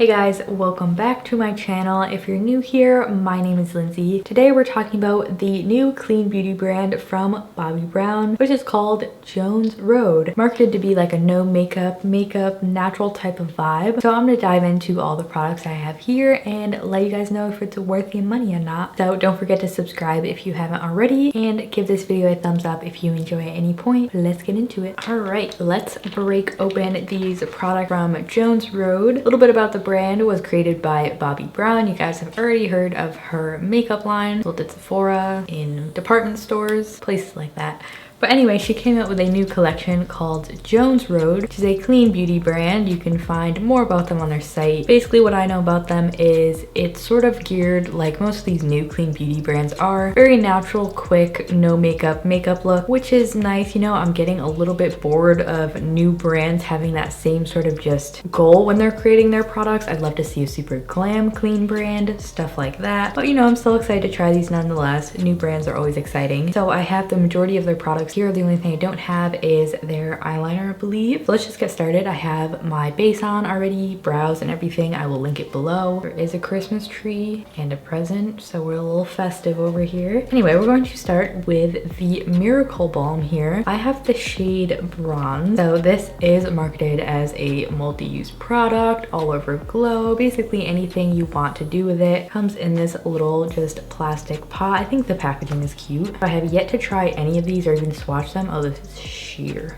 Hey guys, welcome back to my channel. If you're new here, my name is Lindsay. Today we're talking about the new clean beauty brand from Bobbi Browns, which is called Jones Road. Marketed to be like a no makeup, natural type of vibe. So I'm gonna dive into all the products I have here and let you guys know if it's worth your money or not. So don't forget to subscribe if you haven't already and give this video a thumbs up if you enjoy at any point. Let's get into it. All right, let's break open these products from Jones Road. A little bit about the brand was created by Bobbi Browns. You guys have already heard of her makeup line. Sold at Sephora, in department stores, places like that. But anyway, she came out with a new collection called Jones Road, which is a clean beauty brand. You can find more about them on their site. Basically, what I know about them is it's sort of geared like most of these new clean beauty brands are. Very natural, quick, no makeup look, which is nice. You know, I'm getting a little bit bored of new brands having that same sort of just goal when they're creating their products. I'd love to see a super glam clean brand, stuff like that. But you know, I'm still excited to try these nonetheless. New brands are always exciting. So I have the majority of their products here. The only thing I don't have is their eyeliner, I believe. So let's just get started. I have my base on already, brows and everything. I will link it below. There is a Christmas tree and a present, so we're a little festive over here. Anyway, we're going to start with the Miracle Balm here. I have the shade Bronze. So this is marketed as a multi-use product, all over glow. Basically anything you want to do with it. Comes in this little just plastic pot. I think the packaging is cute. I have yet to try any of these or even swatch them. Oh, this is sheer.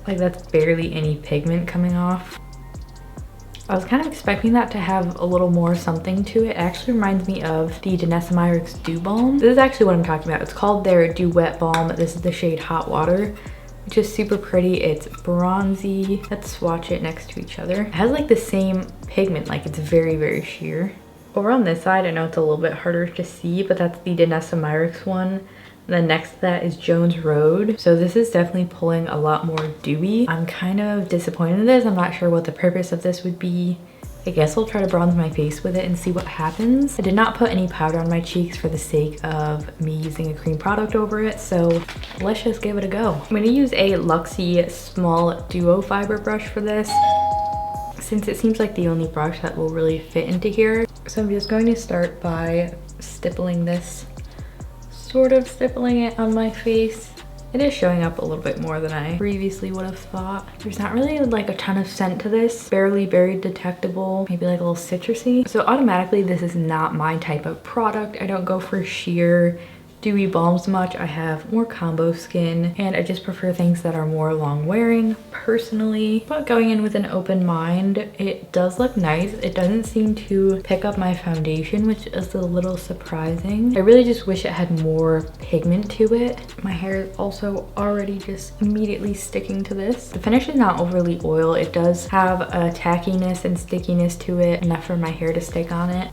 Like that's barely any pigment coming off. I was kind of expecting that to have a little more something to it. It actually reminds me of the Dew Dew Balm. This is actually what I'm talking about. It's called their Dew Wet Balm. This is the shade Hot Water, which is super pretty. It's bronzy. Let's swatch it next to each other. It has like the same pigment, like it's very, very sheer. Over on this side, I know it's a little bit harder to see, but that's the Dew one. And then next to that is Jones Road. So this is definitely pulling a lot more dewy. I'm kind of disappointed in this. I'm not sure what the purpose of this would be. I guess I'll try to bronze my face with it and see what happens. I did not put any powder on my cheeks for the sake of me using a cream product over it. So let's just give it a go. I'm gonna use a Luxie small duo fiber brush for this, since it seems like the only brush that will really fit into here. So I'm just going to start by stippling this. Sort of stippling it on my face. It is showing up a little bit more than I previously would have thought. There's not really like a ton of scent to this. Barely very detectable, maybe like a little citrusy. So automatically this is not my type of product. I don't go for sheer dewy balms much. I have more combo skin and I just prefer things that are more long wearing personally. But going in with an open mind, it does look nice. It doesn't seem to pick up my foundation, which is a little surprising. I really just wish it had more pigment to it. My hair is also already just immediately sticking to this. The finish is not overly oil. It does have a tackiness and stickiness to it, enough for my hair to stick on it.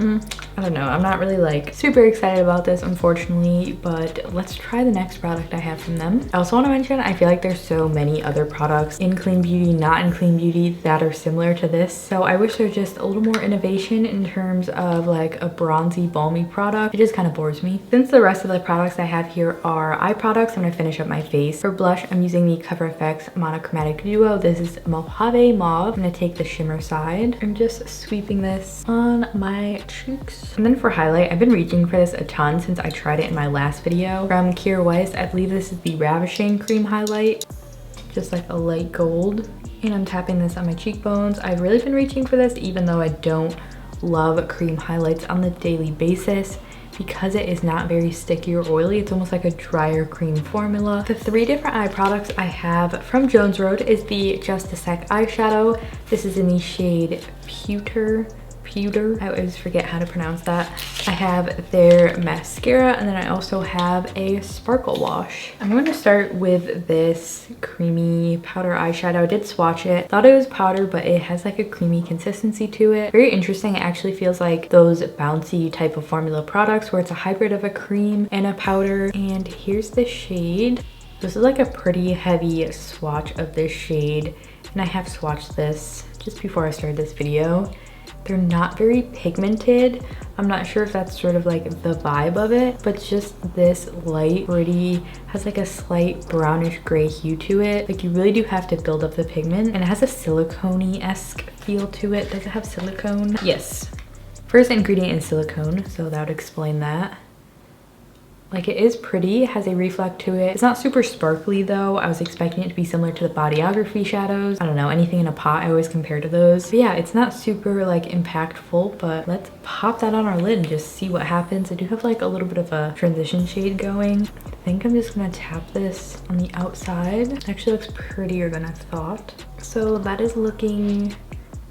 I don't know. I'm not really like super excited about this, unfortunately, but let's try the next product I have from them. I also want to mention, I feel like there's so many other products in clean beauty, not in clean beauty, that are similar to this. So I wish there's just a little more innovation in terms of like a bronzy, balmy product. It just kind of bores me. Since the rest of the products I have here are eye products, I'm going to finish up my face. For blush, I'm using the Cover FX Monochromatic Duo. This is Mojave Mauve. I'm going to take the shimmer side. I'm just sweeping this on my cheeks. And then for highlight, I've been reaching for this a ton since I tried it in my last video. From Kira Weiss, I believe this is the Ravishing Cream Highlight. Just like a light gold. And I'm tapping this on my cheekbones. I've really been reaching for this even though I don't love cream highlights on the daily basis, because it is not very sticky or oily. It's almost like a drier cream formula. The three different eye products I have from Jones Road is the Just a Sec eyeshadow. This is in the shade Pewter. I always forget how to pronounce that. I have their mascara, and then I also have a sparkle wash. I'm going to start with this creamy powder eyeshadow. I did swatch it. Thought it was powder, but it has like a creamy consistency to it. Very interesting. It actually feels like those bouncy type of formula products where it's a hybrid of a cream and a powder. And here's the shade. This is like a pretty heavy swatch of this shade, and I have swatched this just before I started this video. They're not very pigmented. I'm not sure if that's sort of like the vibe of it, but it's just this light, pretty, has like a slight brownish gray hue to it. Like you really do have to build up the pigment, and it has a silicone-esque feel to it. Does it have silicone? Yes. First ingredient is silicone, so that would explain that. Like it is pretty, it has a reflect to it. It's not super sparkly though. I was expecting it to be similar to the Bodyography shadows. I don't know, anything in a pot I always compare to those. But yeah, it's not super like impactful, but let's pop that on our lid and just see what happens. I do have like a little bit of a transition shade going. I think I'm just gonna tap this on the outside. It actually looks prettier than I thought. So that is looking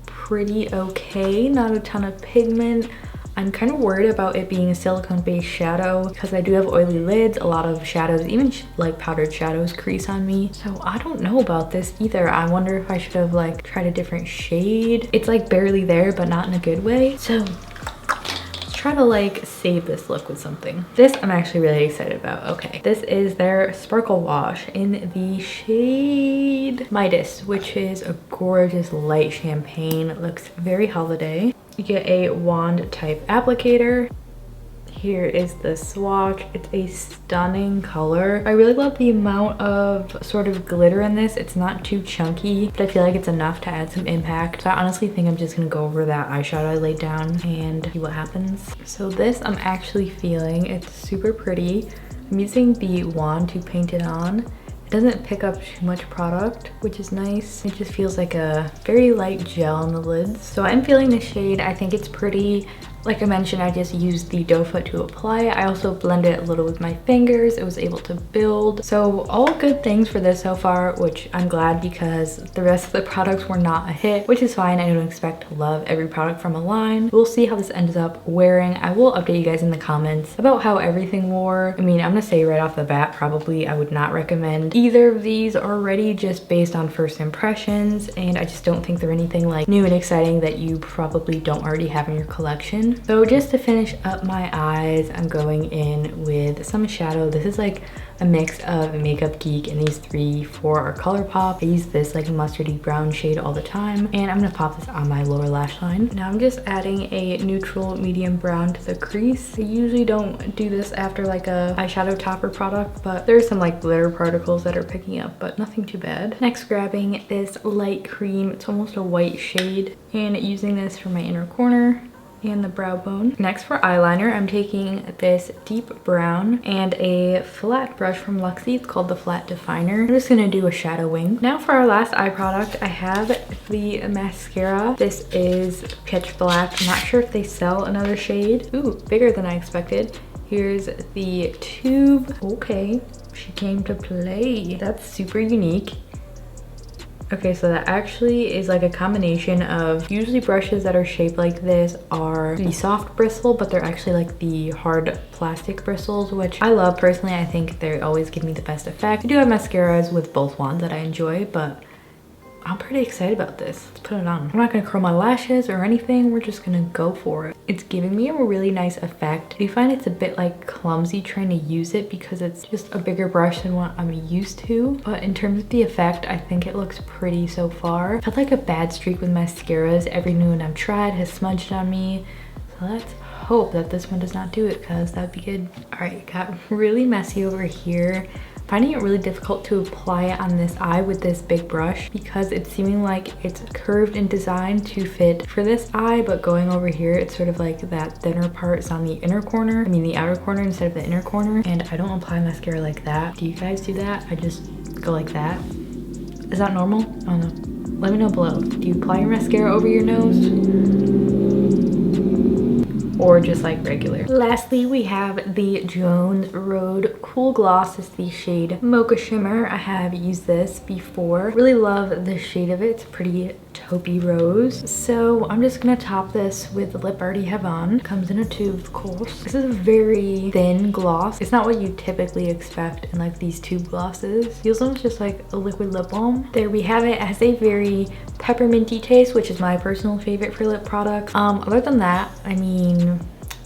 pretty okay. Not a ton of pigment. I'm kind of worried about it being a silicone-based shadow because I do have oily lids. A lot of shadows, even like powdered shadows, crease on me. So I don't know about this either. I wonder if I should have like tried a different shade. It's like barely there, but not in a good way. So let's try to like save this look with something. This I'm actually really excited about. Okay, this is their Sparkle Wash in the shade Midas, which is a gorgeous light champagne. It looks very holiday. You get a wand type applicator. Here is the swatch. It's a stunning color. I really love the amount of sort of glitter in this. It's not too chunky, but I feel like it's enough to add some impact. So I honestly think I'm just gonna go over that eyeshadow I laid down and see what happens. So this I'm actually feeling. It's super pretty. I'm using the wand to paint it on. It doesn't pick up too much product, which is nice. It just feels like a very light gel on the lids. So I'm feeling the shade. I think it's pretty. Like I mentioned, I just used the doe foot to apply it. I also blended it a little with my fingers. It was able to build. So all good things for this so far, which I'm glad because the rest of the products were not a hit, which is fine. I don't expect to love every product from a line. We'll see how this ends up wearing. I will update you guys in the comments about how everything wore. I mean, I'm gonna say right off the bat, probably I would not recommend either of these already just based on first impressions. And I just don't think they're anything like new and exciting that you probably don't already have in your collection. So just to finish up my eyes, I'm going in with some shadow. This is like a mix of Makeup Geek and these three for our ColourPop. I use this like mustardy brown shade all the time, and I'm gonna pop this on my lower lash line. Now I'm just adding a neutral medium brown to the crease. I usually don't do this after like a eyeshadow topper product, but there's some like glitter particles that are picking up, but nothing too bad. Next, grabbing this light cream. It's almost a white shade, and using this for my inner corner and the brow bone. Next, for eyeliner, I'm taking this deep brown and a flat brush from Luxie. It's called the Flat Definer. I'm just gonna do a shadow wing. Now for our last eye product, I have the mascara. This is pitch black. I'm not sure if they sell another shade. Ooh, bigger than I expected. Here's the tube. Okay, she came to play. That's super unique. Okay, so that actually is like a combination of, usually brushes that are shaped like this are the soft bristle, but they're actually like the hard plastic bristles, which I love personally. I think they always give me the best effect. I do have mascaras with both wands that I enjoy, but I'm pretty excited about this. Let's put it on. I'm not gonna curl my lashes or anything. We're just gonna go for it. It's giving me a really nice effect. I do find it's a bit like clumsy trying to use it because it's just a bigger brush than what I'm used to. But in terms of the effect, I think it looks pretty so far. I've had like a bad streak with mascaras. Every new one I've tried has smudged on me. So let's hope that this one does not do it, because that'd be good. All right, got really messy over here. Finding it really difficult to apply it on this eye with this big brush because it's seeming like it's curved and designed to fit for this eye, but going over here, it's sort of like that thinner part is on the inner corner. I mean the outer corner instead of the inner corner. And I don't apply mascara like that. Do you guys do that? I just go like that. Is that normal? I don't know. Let me know below. Do you apply your mascara over your nose? Or just like regular. Lastly, we have the Jones Road Cool Gloss. It's the shade Mocha Shimmer. I have used this before. Really love the shade of it. It's pretty taupey rose. So I'm just gonna top this with the lip I already have on. Comes in a tube, of course. This is a very thin gloss. It's not what you typically expect in like these tube glosses. Feels almost just like a liquid lip balm. There we have it. It has a very pepperminty taste, which is my personal favorite for lip products. Other than that, I mean,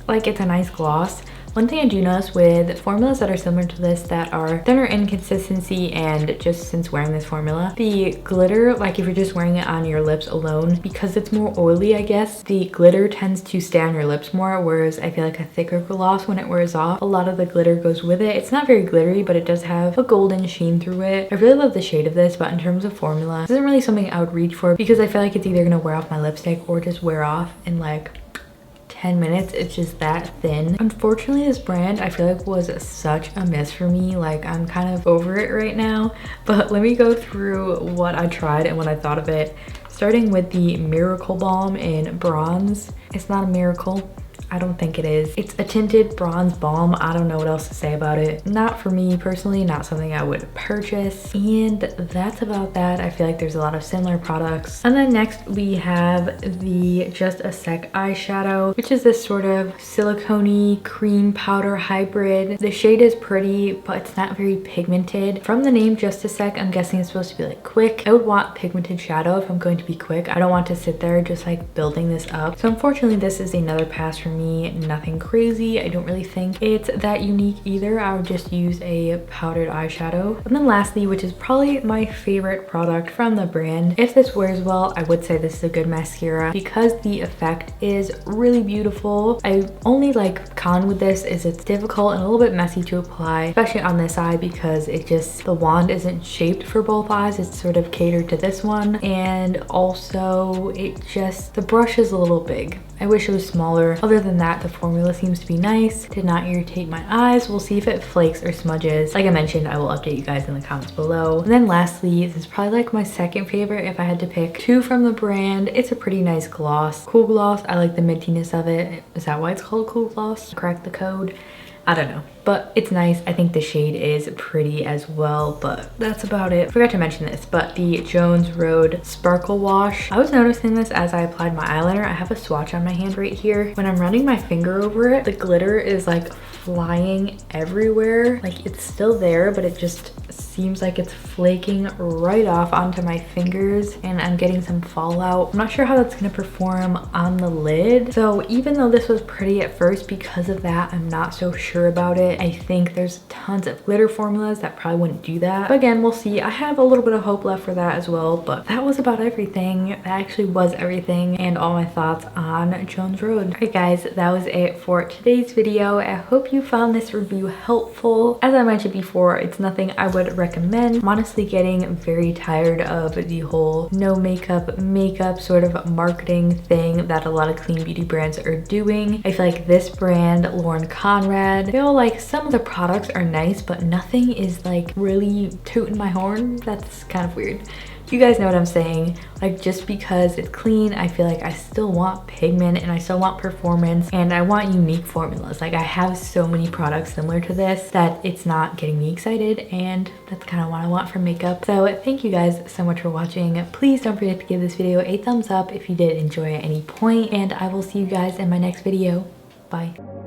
like, it's a nice gloss, One thing I do notice with formulas that are similar to this that are thinner in consistency, and just since wearing this formula, the glitter, like if you're just wearing it on your lips alone, because it's more oily, I guess, the glitter tends to stay on your lips more, whereas I feel like a thicker gloss, when it wears off, a lot of the glitter goes with it. It's not very glittery, but it does have a golden sheen through it. I really love the shade of this, but in terms of formula, this isn't really something I would reach for because I feel like it's either gonna wear off my lipstick or just wear off in like 10 minutes. It's just that thin. Unfortunately, this brand I feel like was such a miss for me. Like, I'm kind of over it right now, but let me go through what I tried and what I thought of it, starting with the Miracle Balm in bronze. It's not a miracle. I don't think it is. It's a tinted bronze balm. I don't know what else to say about it. Not for me personally, not something I would purchase. And that's about that. I feel like there's a lot of similar products. And then next we have the Just a Sec eyeshadow, which is this sort of silicone-y cream powder hybrid. The shade is pretty, but it's not very pigmented. From the name Just a Sec, I'm guessing it's supposed to be like quick. I would want pigmented shadow if I'm going to be quick. I don't want to sit there just like building this up. So unfortunately, this is another pass for me. Nothing crazy. I don't really think it's that unique either. I would just use a powdered eyeshadow. And then lastly, which is probably my favorite product from the brand, if this wears well, I would say this is a good mascara because the effect is really beautiful. I only like con with this is it's difficult and a little bit messy to apply, especially on this eye because it just, the wand isn't shaped for both eyes. It's sort of catered to this one, and also it just, the brush is a little big. I wish it was smaller. Other than that, the formula seems to be nice. Did not irritate my eyes. We'll see if it flakes or smudges. Like I mentioned, I will update you guys in the comments below. And then lastly, this is probably like my second favorite if I had to pick two from the brand. It's a pretty nice gloss. Cool gloss. I like the mintiness of it. Is that why it's called cool gloss? Correct the code. I don't know, but it's nice. I think the shade is pretty as well, but that's about it. Forgot to mention this, but the Jones Road Sparkle Wash. I was noticing this as I applied my eyeliner. I have a swatch on my hand right here. When I'm running my finger over it, the glitter is like flying everywhere. Like it's still there, but it just seems like it's flaking right off onto my fingers and I'm getting some fallout. I'm not sure how that's gonna perform on the lid. So even though this was pretty at first, because of that, I'm not so sure about it. I think there's tons of glitter formulas that probably wouldn't do that. But again, we'll see. I have a little bit of hope left for that as well, but that was about everything. That actually was everything and all my thoughts on Jones Road. Alright guys, that was it for today's video. I hope you found this review helpful. As I mentioned before, it's nothing I would recommend. I'm honestly getting very tired of the whole no makeup sort of marketing thing that a lot of clean beauty brands are doing. I feel like this brand, Lauren Conrad, I feel like some of the products are nice, but nothing is like really tooting my horn. That's kind of weird. You guys know what I'm saying. Like, just because it's clean, I feel like I still want pigment and I still want performance and I want unique formulas. Like, I have so many products similar to this that it's not getting me excited, and that's kind of what I want from makeup. So thank you guys so much for watching. Please don't forget to give this video a thumbs up if you did enjoy at any point, and I will see you guys in my next video. Bye.